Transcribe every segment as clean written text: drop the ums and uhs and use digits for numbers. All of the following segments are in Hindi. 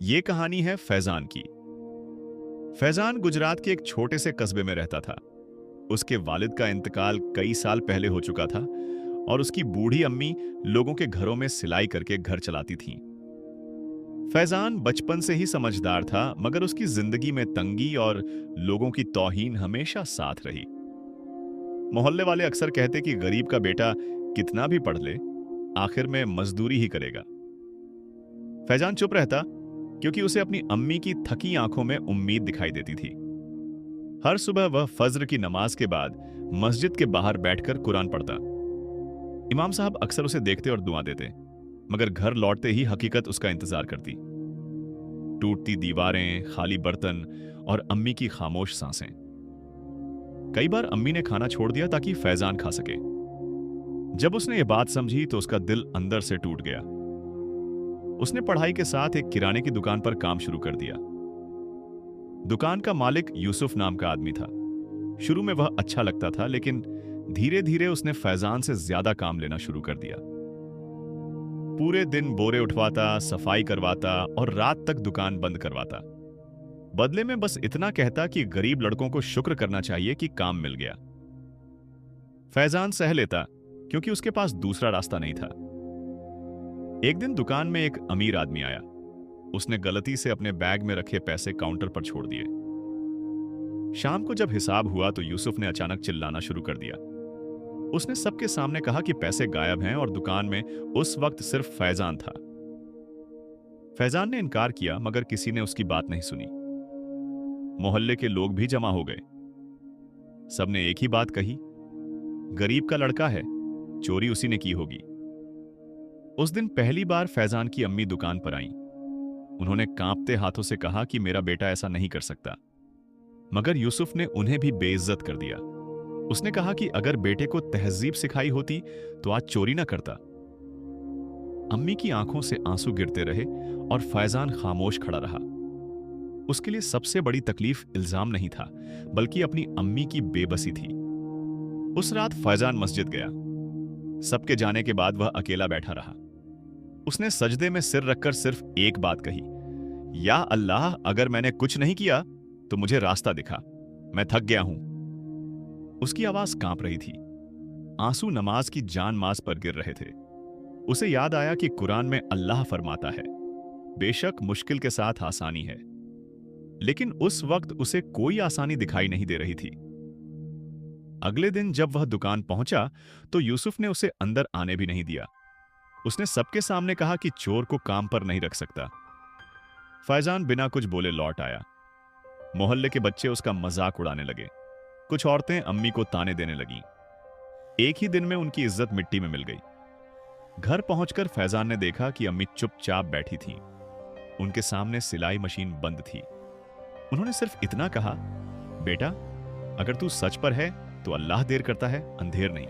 ये कहानी है फैजान की। फैजान गुजरात के एक छोटे से कस्बे में रहता था। उसके वालिद का इंतकाल कई साल पहले हो चुका था और उसकी बूढ़ी अम्मी लोगों के घरों में सिलाई करके घर चलाती थीं। फैजान बचपन से ही समझदार था, मगर उसकी जिंदगी में तंगी और लोगों की तौहीन हमेशा साथ रही। मोहल्ले वाले अक्सर कहते कि गरीब का बेटा कितना भी पढ़ ले, आखिर में मजदूरी ही करेगा। फैजान चुप रहता, क्योंकि उसे अपनी अम्मी की थकी आंखों में उम्मीद दिखाई देती थी। हर सुबह वह फज्र की नमाज के बाद मस्जिद के बाहर बैठकर कुरान पढ़ता। इमाम साहब अक्सर उसे देखते और दुआ देते, मगर घर लौटते ही हकीकत उसका इंतजार करती। टूटती दीवारें, खाली बर्तन और अम्मी की खामोश सांसें। कई बार अम्मी ने खाना छोड़ दिया ताकि फैजान खा सके। जब उसने ये बात समझी तो उसका दिल अंदर से टूट गया। उसने पढ़ाई के साथ एक किराने की दुकान पर काम शुरू कर दिया। दुकान का मालिक यूसुफ नाम का आदमी था। शुरू में वह अच्छा लगता था, लेकिन धीरे धीरे उसने फैजान से ज्यादा काम लेना शुरू कर दिया। पूरे दिन बोरे उठवाता, सफाई करवाता और रात तक दुकान बंद करवाता। बदले में बस इतना कहता कि गरीब लड़कों को शुक्र करना चाहिए कि काम मिल गया। फैजान सह लेता, क्योंकि उसके पास दूसरा रास्ता नहीं था। एक दिन दुकान में एक अमीर आदमी आया। उसने गलती से अपने बैग में रखे पैसे काउंटर पर छोड़ दिए। शाम को जब हिसाब हुआ तो यूसुफ ने अचानक चिल्लाना शुरू कर दिया। उसने सबके सामने कहा कि पैसे गायब हैं और दुकान में उस वक्त सिर्फ फैजान था। फैजान ने इनकार किया, मगर किसी ने उसकी बात नहीं सुनी। मोहल्ले के लोग भी जमा हो गए। सबने एक ही बात कही, गरीब का लड़का है, चोरी उसी ने की होगी। उस दिन पहली बार फैजान की अम्मी दुकान पर आईं। उन्होंने कांपते हाथों से कहा कि मेरा बेटा ऐसा नहीं कर सकता। मगर यूसुफ ने उन्हें भी बेइज्जत कर दिया। उसने कहा कि अगर बेटे को तहजीब सिखाई होती तो आज चोरी ना करता। अम्मी की आंखों से आंसू गिरते रहे और फैजान खामोश खड़ा रहा। उसके लिए सबसे बड़ी तकलीफ इल्जाम नहीं था, बल्कि अपनी अम्मी की बेबसी थी। उस रात फैजान मस्जिद गया। सबके जाने के बाद वह अकेला बैठा रहा। उसने सजदे में सिर रखकर सिर्फ एक बात कही, या अल्लाह, अगर मैंने कुछ नहीं किया तो मुझे रास्ता दिखा, मैं थक गया हूं। उसकी आवाज कांप रही थी। आंसू नमाज की जान मास पर गिर रहे थे। उसे याद आया कि कुरान में अल्लाह फरमाता है, बेशक मुश्किल के साथ आसानी है। लेकिन उस वक्त उसे कोई आसानी दिखाई नहीं दे रही थी। अगले दिन जब वह दुकान पहुंचा तो यूसुफ ने उसे अंदर आने भी नहीं दिया। उसने सबके सामने कहा कि चोर को काम पर नहीं रख सकता। फैजान बिना कुछ बोले लौट आया। मोहल्ले के बच्चे उसका मजाक उड़ाने लगे। कुछ औरतें अम्मी को ताने देने लगीं। एक ही दिन में उनकी इज्जत मिट्टी में मिल गई। घर पहुंचकर फैजान ने देखा कि अम्मी चुपचाप बैठी थीं। उनके सामने सिलाई मशीन बंद थी। उन्होंने सिर्फ इतना कहा, बेटा, अगर तू सच पर है तो अल्लाह देर करता है, अंधेर नहीं।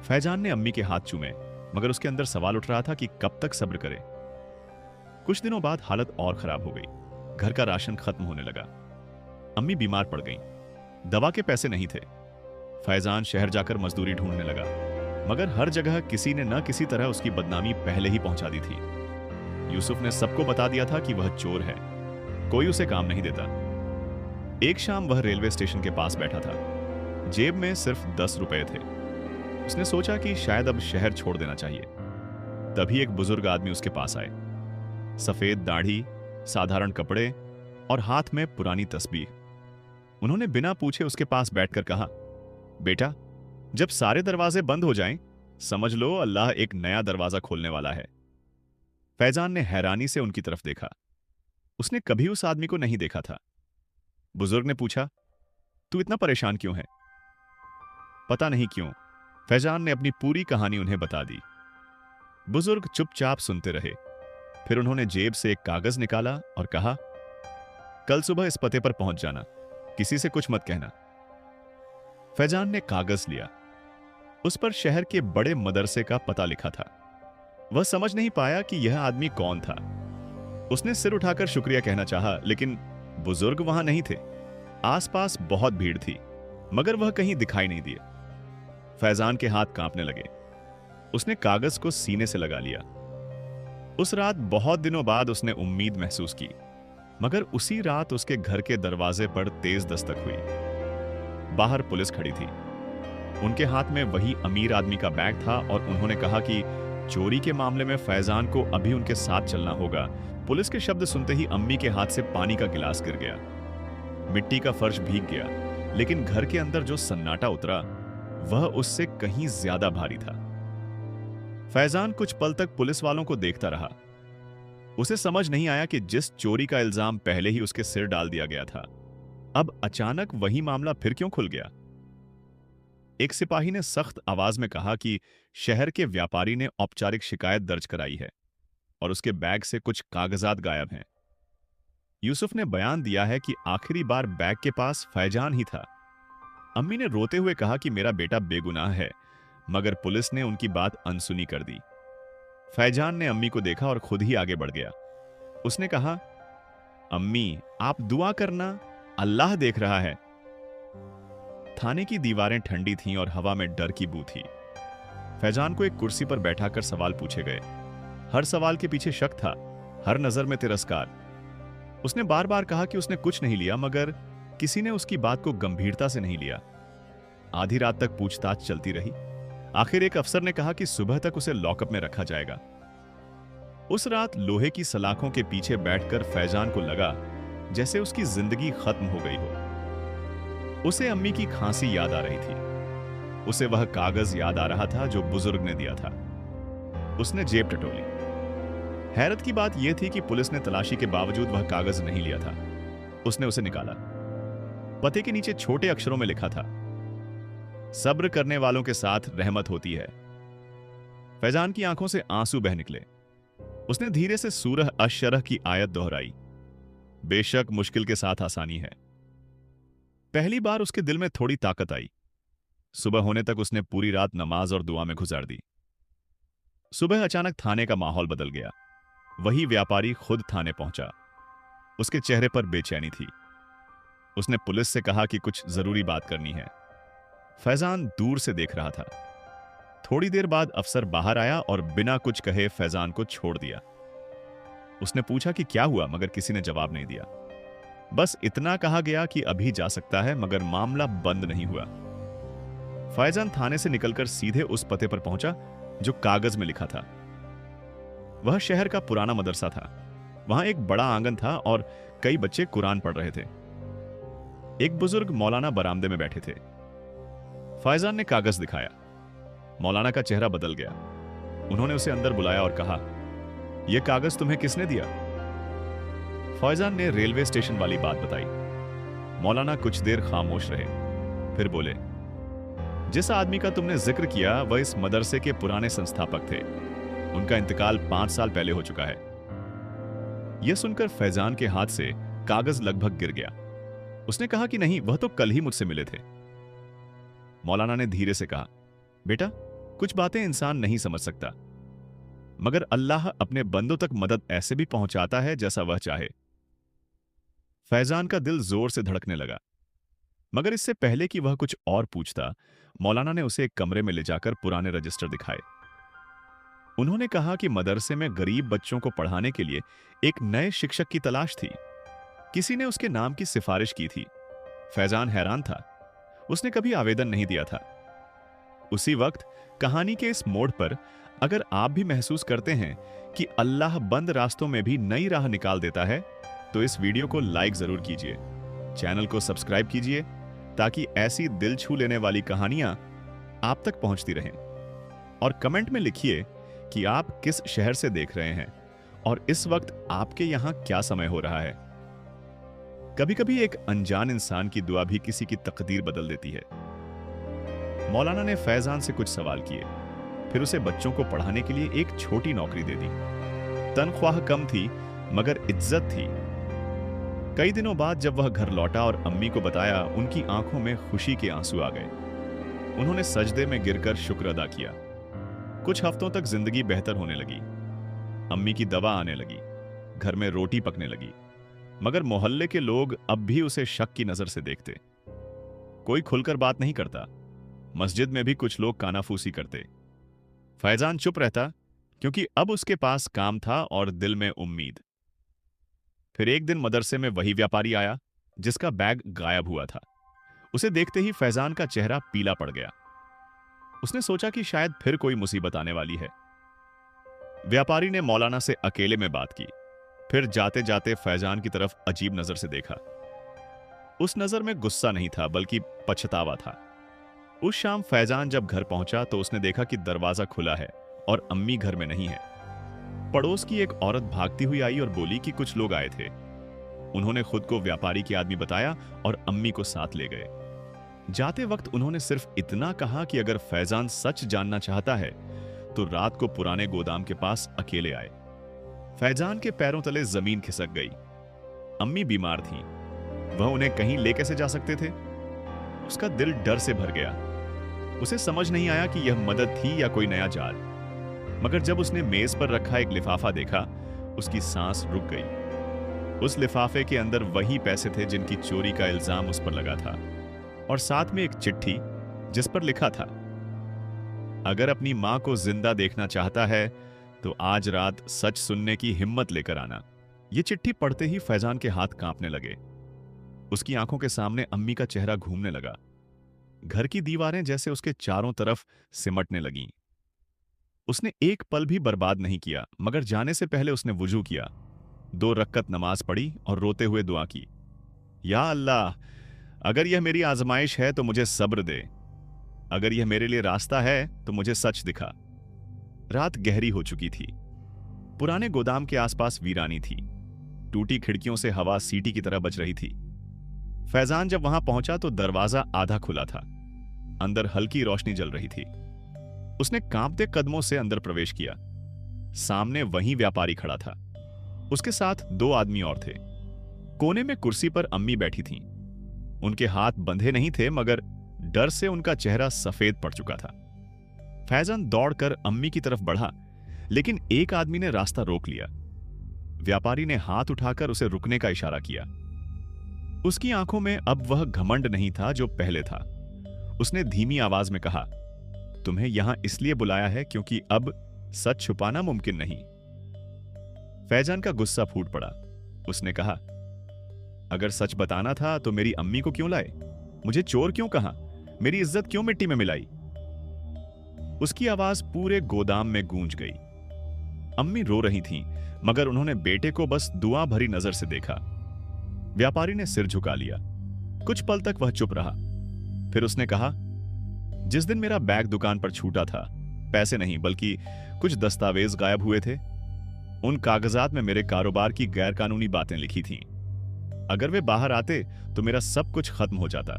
फैजान ने अम्मी के हाथ चूमे, मगर उसके अंदर सवाल उठ रहा था कि कब तक सब्र करे। कुछ दिनों बाद हालत और खराब हो गई। घर का राशन खत्म होने लगा। अम्मी बीमार पड़ गईं। दवा के पैसे नहीं थे। फैजान शहर जाकर मजदूरी ढूंढने लगा, मगर हर जगह किसी ने न किसी तरह उसकी बदनामी पहले ही पहुंचा दी थी। यूसुफ ने सबको बता दिया था कि वह चोर है। कोई उसे काम नहीं देता। एक शाम वह रेलवे स्टेशन के पास बैठा था। जेब में सिर्फ 10 रुपए थे। उसने सोचा कि शायद अब शहर छोड़ देना चाहिए। तभी एक बुजुर्ग आदमी उसके पास आए। सफेद दाढ़ी, साधारण कपड़े और हाथ में पुरानी तस्बीह। उन्होंने बिना पूछे उसके पास बैठकर कहा, बेटा, जब सारे दरवाजे बंद हो जाएं, समझ लो अल्लाह एक नया दरवाजा खोलने वाला है। फैजान ने हैरानी से उनकी तरफ देखा। उसने कभी उस आदमी को नहीं देखा था। बुजुर्ग ने पूछा, तू इतना परेशान क्यों है? पता नहीं क्यों, फैजान ने अपनी पूरी कहानी उन्हें बता दी। बुजुर्ग चुपचाप सुनते रहे। फिर उन्होंने जेब से एक कागज निकाला और कहा, कल सुबह इस पते पर पहुंच जाना, किसी से कुछ मत कहना। फैजान ने कागज लिया। उस पर शहर के बड़े मदरसे का पता लिखा था। वह समझ नहीं पाया कि यह आदमी कौन था। उसने सिर उठाकर शुक्रिया कहना चाहा, लेकिन बुजुर्ग वहां नहीं थे। आसपास बहुत भीड़ थी, मगर वह कहीं दिखाई नहीं दिए। फैजान के हाथ कांपने लगे। उसने कागज को सीने से लगा लिया। उस रात बहुत दिनों बाद उसने उम्मीद महसूस की, मगर उसी रात उसके घर के दरवाजे पर तेज दस्तक हुई। बाहर पुलिस खड़ी थी। उनके हाथ में वही अमीर आदमी का बैग था और उन्होंने कहा कि चोरी के मामले में फैजान को अभी उनके साथ चलना होगा। पुलिस के शब्द सुनते ही अम्मी के हाथ से पानी का गिलास गिर गया। मिट्टी का फर्श भीग गया, लेकिन घर के अंदर जो सन्नाटा उतरा वह उससे कहीं ज्यादा भारी था। फैजान कुछ पल तक पुलिस वालों को देखता रहा। उसे समझ नहीं आया कि जिस चोरी का इल्जाम पहले ही उसके सिर डाल दिया गया था, अब अचानक वही मामला फिर क्यों खुल गया। एक सिपाही ने सख्त आवाज में कहा कि शहर के व्यापारी ने औपचारिक शिकायत दर्ज कराई है और उसके बैग से कुछ कागजात गायब हैं। यूसुफ ने बयान दिया है कि आखिरी बार बैग के पास फैजान ही था। अम्मी ने रोते हुए कहा कि मेरा बेटा बेगुनाह है, मगर पुलिस ने उनकी बात अनसुनी कर दी। फैजान ने अम्मी को देखा और खुद ही आगे बढ़ गया। उसने कहा, अम्मी आप दुआ करना, अल्लाह देख रहा है। थाने की दीवारें ठंडी थीं और हवा में डर की बू थी। फैजान को एक कुर्सी पर बैठाकर सवाल पूछे गए। हर सवाल के पीछे शक था, हर नजर में तिरस्कार। उसने बार बार कहा कि उसने कुछ नहीं लिया, मगर किसी ने उसकी बात को गंभीरता से नहीं लिया। आधी रात तक पूछताछ चलती रही। आखिर एक अफसर ने कहा कि सुबह तक उसे लॉकअप में रखा जाएगा। उस रात लोहे की सलाखों के पीछे बैठकर फैजान को लगा जैसे उसकी जिंदगी खत्म हो गई हो। उसे अम्मी की खांसी याद आ रही थी। उसे वह कागज याद आ रहा था जो बुजुर्ग ने दिया था। उसने जेब टटोली। हैरत की बात यह थी कि पुलिस ने तलाशी के बावजूद वह कागज नहीं लिया था। उसने उसे निकाला। पते के नीचे छोटे अक्षरों में लिखा था, सब्र करने वालों के साथ रहमत होती है। फैजान की आंखों से आंसू बह निकले। उसने धीरे से सूरह अश-शरह की आयत दोहराई, बेशक मुश्किल के साथ आसानी है। पहली बार उसके दिल में थोड़ी ताकत आई। सुबह होने तक उसने पूरी रात नमाज और दुआ में गुजार दी। सुबह अचानक थाने का माहौल बदल गया। वही व्यापारी खुद थाने पहुंचा। उसके चेहरे पर बेचैनी थी। उसने पुलिस से कहा कि कुछ जरूरी बात करनी है। फैजान दूर से देख रहा था। थोड़ी देर बाद अफसर बाहर आया और बिना कुछ कहे फैजान को छोड़ दिया। उसने पूछा कि क्या हुआ, मगर किसी ने जवाब नहीं दिया। बस इतना कहा गया कि अभी जा सकता है, मगर मामला बंद नहीं हुआ। फैजान थाने से निकलकर सीधे उस पते पर पहुंचा जो कागज में लिखा था। वह शहर का पुराना मदरसा था। वहां एक बड़ा आंगन था और कई बच्चे कुरान पढ़ रहे थे। एक बुजुर्ग मौलाना बरामदे में बैठे थे। फैजान ने कागज दिखाया। मौलाना का चेहरा बदल गया। उन्होंने उसे अंदर बुलाया और कहा, यह कागज तुम्हें किसने दिया? फैजान ने रेलवे स्टेशन वाली बात बताई। मौलाना कुछ देर खामोश रहे, फिर बोले, जिस आदमी का तुमने जिक्र किया वह इस मदरसे के पुराने संस्थापक थे। उनका इंतकाल 5 साल पहले हो चुका है। यह सुनकर फैजान के हाथ से कागज लगभग गिर गया। उसने कहा कि नहीं, वह तो कल ही मुझसे मिले थे। मौलाना ने धीरे से कहा, बेटा, कुछ बातें इंसान नहीं समझ सकता, मगर अल्लाह अपने बंदों तक मदद ऐसे भी पहुंचाता है जैसा वह चाहे। फैजान का दिल जोर से धड़कने लगा, मगर इससे पहले कि वह कुछ और पूछता, मौलाना ने उसे एक कमरे में ले जाकर पुराने रजिस्टर दिखाए। उन्होंने कहा कि मदरसे में गरीब बच्चों को पढ़ाने के लिए एक नए शिक्षक की तलाश थी। किसी ने उसके नाम की सिफारिश की थी। फैजान हैरान था। उसने कभी आवेदन नहीं दिया था। उसी वक्त कहानी के इस मोड़ पर अगर आप भी महसूस करते हैं कि अल्लाह बंद रास्तों में भी नई राह निकाल देता है, तो इस वीडियो को लाइक जरूर कीजिए, चैनल को सब्सक्राइब कीजिए, ताकि ऐसी दिल छू लेने वाली कहानियां आप तक पहुंचती रहें। और कमेंट में लिखिए कि आप किस शहर से देख रहे हैं और इस वक्त आपके यहां क्या समय हो रहा है। कभी कभी एक अनजान इंसान की दुआ भी किसी की तकदीर बदल देती है। मौलाना ने फैजान से कुछ सवाल किए, फिर उसे बच्चों को पढ़ाने के लिए एक छोटी नौकरी दे दी। तनख्वाह कम थी, मगर इज्जत थी। कई दिनों बाद जब वह घर लौटा और अम्मी को बताया, उनकी आंखों में खुशी के आंसू आ गए। उन्होंने सजदे में गिरकर शुक्र अदा किया। कुछ हफ्तों तक जिंदगी बेहतर होने लगी। अम्मी की दवा आने लगी, घर में रोटी पकने लगी, मगर मोहल्ले के लोग अब भी उसे शक की नजर से देखते। कोई खुलकर बात नहीं करता। मस्जिद में भी कुछ लोग कानाफूसी करते। फैजान चुप रहता क्योंकि अब उसके पास काम था और दिल में उम्मीद। फिर एक दिन मदरसे में वही व्यापारी आया जिसका बैग गायब हुआ था। उसे देखते ही फैजान का चेहरा पीला पड़ गया। उसने सोचा कि शायद फिर कोई मुसीबत आने वाली है। व्यापारी ने मौलाना से अकेले में बात की, फिर जाते जाते फैजान की तरफ अजीब नजर से देखा। उस नजर में गुस्सा नहीं था बल्कि पछतावा था। उस शाम फैजान जब घर पहुंचा तो उसने देखा कि दरवाजा खुला है और अम्मी घर में नहीं है। पड़ोस की एक औरत भागती हुई आई और बोली कि कुछ लोग आए थे। उन्होंने खुद को व्यापारी के आदमी बताया और अम्मी को साथ ले गए। जाते वक्त उन्होंने सिर्फ इतना कहा कि अगर फैजान सच जानना चाहता है तो रात को पुराने गोदाम के पास अकेले आए। फैजान के पैरों तले जमीन खिसक गई। अम्मी बीमार थीं। वह उन्हें कहीं ले कैसे जा सकते थे? उसका दिल डर से भर गया। उसे समझ नहीं आया कि यह मदद थी या कोई नया जाल। मगर जब उसने मेज पर रखा एक लिफाफा देखा, उसकी सांस रुक गई। उस लिफाफे के अंदर वही पैसे थे जिनकी चोरी का इल्जाम उस पर लगा था, और साथ में एक चिट्ठी जिस पर लिखा था, अगर अपनी मां को जिंदा देखना चाहता है तो आज रात सच सुनने की हिम्मत लेकर आना। यह चिट्ठी पढ़ते ही फैजान के हाथ कांपने लगे। उसकी आंखों के सामने अम्मी का चेहरा घूमने लगा। घर की दीवारें जैसे उसके चारों तरफ सिमटने लगीं। उसने एक पल भी बर्बाद नहीं किया, मगर जाने से पहले उसने वुजू किया, 2 रक्कत नमाज पढ़ी और रोते हुए दुआ की, या अल्लाह, अगर यह मेरी आजमाइश है तो मुझे सब्र दे, अगर यह मेरे लिए रास्ता है तो मुझे सच दिखा। रात गहरी हो चुकी थी। पुराने गोदाम के आसपास वीरानी थी। टूटी खिड़कियों से हवा सीटी की तरह बज रही थी। फैजान जब वहां पहुंचा तो दरवाजा आधा खुला था। अंदर हल्की रोशनी जल रही थी। उसने कांपते कदमों से अंदर प्रवेश किया। सामने वही व्यापारी खड़ा था। उसके साथ 2 आदमी और थे। कोने में कुर्सी पर अम्मी बैठी थीं। उनके हाथ बंधे नहीं थे, मगर डर से उनका चेहरा सफेद पड़ चुका था। फैजान दौड़कर अम्मी की तरफ बढ़ा, लेकिन एक आदमी ने रास्ता रोक लिया। व्यापारी ने हाथ उठाकर उसे रुकने का इशारा किया। उसकी आंखों में अब वह घमंड नहीं था जो पहले था। उसने धीमी आवाज में कहा, तुम्हें यहां इसलिए बुलाया है क्योंकि अब सच छुपाना मुमकिन नहीं। फैजान का गुस्सा फूट पड़ा। उसने कहा, अगर सच बताना था तो मेरी अम्मी को क्यों लाए? मुझे चोर क्यों कहा? मेरी इज्जत क्यों मिट्टी में मिलाई? उसकी आवाज पूरे गोदाम में गूंज गई। अम्मी रो रही थीं, मगर उन्होंने बेटे को बस दुआ भरी नजर से देखा। व्यापारी ने सिर झुका लिया। कुछ पल तक वह चुप रहा। फिर उसने कहा, जिस दिन मेरा बैग दुकान पर छूटा था, पैसे नहीं बल्कि कुछ दस्तावेज गायब हुए थे। उन कागजात में मेरे कारोबार की गैरकानूनी बातें लिखी थीं। अगर वे बाहर आते तो मेरा सब कुछ खत्म हो जाता।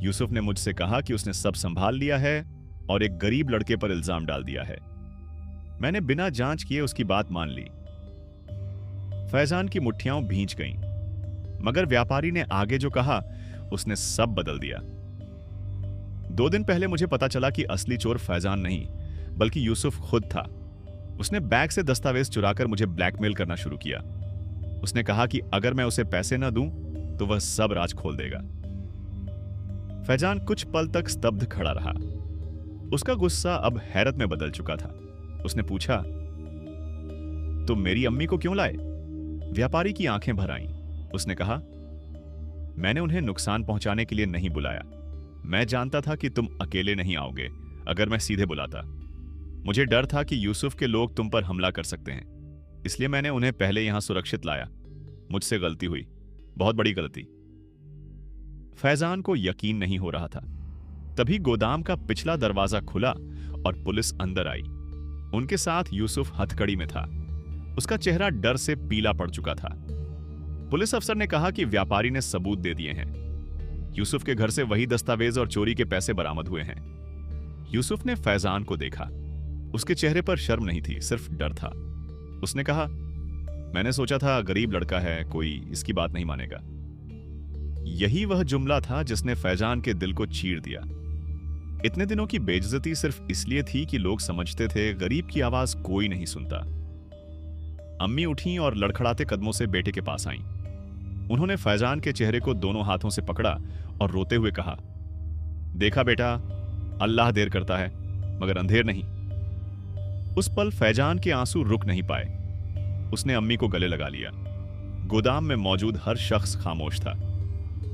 यूसुफ ने मुझसे कहा कि उसने सब संभाल लिया है और एक गरीब लड़के पर इल्जाम डाल दिया है। मैंने बिना जांच किए उसकी बात मान ली। फैजान की मुट्ठियां भींच गईं, मगर व्यापारी ने आगे जो कहा उसने सब बदल दिया। 2 दिन पहले मुझे पता चला कि असली चोर फैजान नहीं बल्कि यूसुफ खुद था। उसने बैग से दस्तावेज चुराकर मुझे ब्लैकमेल करना शुरू किया। उसने कहा कि अगर मैं उसे पैसे न दूं तो वह सब राज खोल देगा। फैजान कुछ पल तक स्तब्ध खड़ा रहा। उसका गुस्सा अब हैरत में बदल चुका था। उसने पूछा, तुम मेरी अम्मी को क्यों लाए? व्यापारी की आंखें भर आईं। उसने कहा, मैंने उन्हें नुकसान पहुंचाने के लिए नहीं बुलाया। मैं जानता था कि तुम अकेले नहीं आओगे अगर मैं सीधे बुलाता। मुझे डर था कि यूसुफ के लोग तुम पर हमला कर सकते हैं, इसलिए मैंने उन्हें पहले यहां सुरक्षित लाया। मुझसे गलती हुई, बहुत बड़ी गलती। फैजान को यकीन नहीं हो रहा था। तभी गोदाम का पिछला दरवाजा खुला और पुलिस अंदर आई। उनके साथ यूसुफ हथकड़ी में था। उसका चेहरा डर से पीला पड़ चुका था। पुलिस अफसर ने कहा कि व्यापारी ने सबूत दे दिए हैं। यूसुफ के घर से वही दस्तावेज और चोरी के पैसे बरामद हुए हैं। यूसुफ ने फैजान को देखा। उसके चेहरे पर शर्म नहीं थी, सिर्फ डर था। उसने कहा, मैंने सोचा था गरीब लड़का है, कोई इसकी बात नहीं मानेगा। यही वह जुमला था जिसने फैजान के दिल को चीर दिया। इतने दिनों की बेइज्जती सिर्फ इसलिए थी कि लोग समझते थे गरीब की आवाज कोई नहीं सुनता। अम्मी उठी और लड़खड़ाते कदमों से बेटे के पास आईं। उन्होंने फैजान के चेहरे को दोनों हाथों से पकड़ा और रोते हुए कहा, देखा बेटा, अल्लाह देर करता है मगर अंधेर नहीं। उस पल फैजान के आंसू रुक नहीं पाए। उसने अम्मी को गले लगा लिया। गोदाम में मौजूद हर शख्स खामोश था।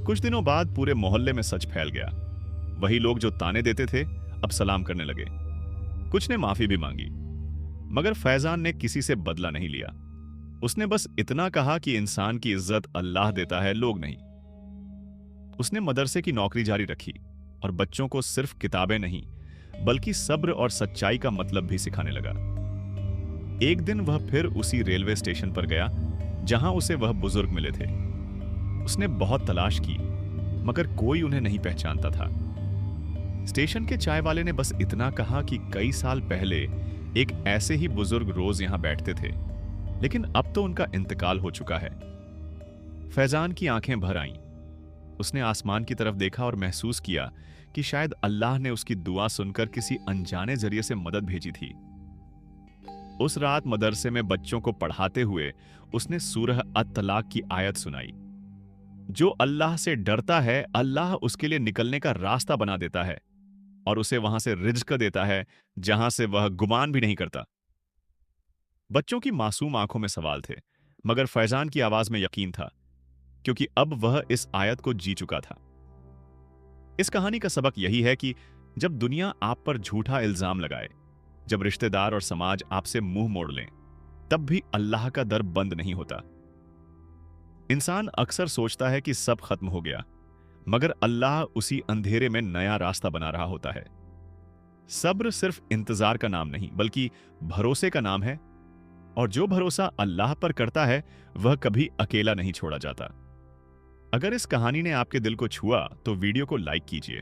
कुछ दिनों बाद पूरे मोहल्ले में सच फैल गया। वही लोग जो ताने देते थे अब सलाम करने लगे। कुछ ने माफी भी मांगी, मगर फैजान ने किसी से बदला नहीं लिया। उसने बस इतना कहा कि इंसान की इज्जत अल्लाह देता है, लोग नहीं। उसने मदरसे की नौकरी जारी रखी और बच्चों को सिर्फ किताबें नहीं बल्कि सब्र और सच्चाई का मतलब भी सिखाने लगा। एक दिन वह फिर उसी रेलवे स्टेशन पर गया जहां उसे वह बुजुर्ग मिले थे। उसने बहुत तलाश की, मगर कोई उन्हें नहीं पहचानता था। स्टेशन के चाय वाले ने बस इतना कहा कि कई साल पहले एक ऐसे ही बुजुर्ग रोज यहां बैठते थे, लेकिन अब तो उनका इंतकाल हो चुका है। फैजान की आंखें भर आईं। उसने आसमान की तरफ देखा और महसूस किया कि शायद अल्लाह ने उसकी दुआ सुनकर किसी अनजाने जरिए से मदद भेजी थी। उस रात मदरसे में बच्चों को पढ़ाते हुए उसने सूरह अत-तलाक की आयत सुनाई। जो अल्लाह से डरता है, अल्लाह उसके लिए निकलने का रास्ता बना देता है और उसे वहां से रिज्क देता है जहां से वह गुमान भी नहीं करता। बच्चों की मासूम आंखों में सवाल थे, मगर फैजान की आवाज में यकीन था, क्योंकि अब वह इस आयत को जी चुका था। इस कहानी का सबक यही है कि जब दुनिया आप पर झूठा इल्जाम लगाए, जब रिश्तेदार और समाज आपसे मुंह मोड़ लें, तब भी अल्लाह का दर बंद नहीं होता। इंसान अक्सर सोचता है कि सब खत्म हो गया, मगर अल्लाह उसी अंधेरे में नया रास्ता बना रहा होता है। सब्र सिर्फ इंतजार का नाम नहीं, बल्कि भरोसे का नाम है, और जो भरोसा अल्लाह पर करता है वह कभी अकेला नहीं छोड़ा जाता। अगर इस कहानी ने आपके दिल को छुआ तो वीडियो को लाइक कीजिए,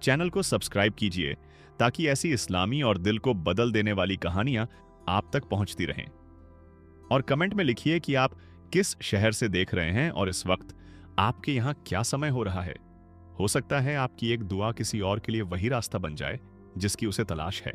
चैनल को सब्सक्राइब कीजिए, ताकि ऐसी इस्लामी और दिल को बदल देने वाली कहानियां आप तक पहुंचती रहें। और कमेंट में लिखिए कि आप किस शहर से देख रहे हैं और इस वक्त आपके यहां क्या समय हो रहा है। हो सकता है आपकी एक दुआ किसी और के लिए वही रास्ता बन जाए जिसकी उसे तलाश है।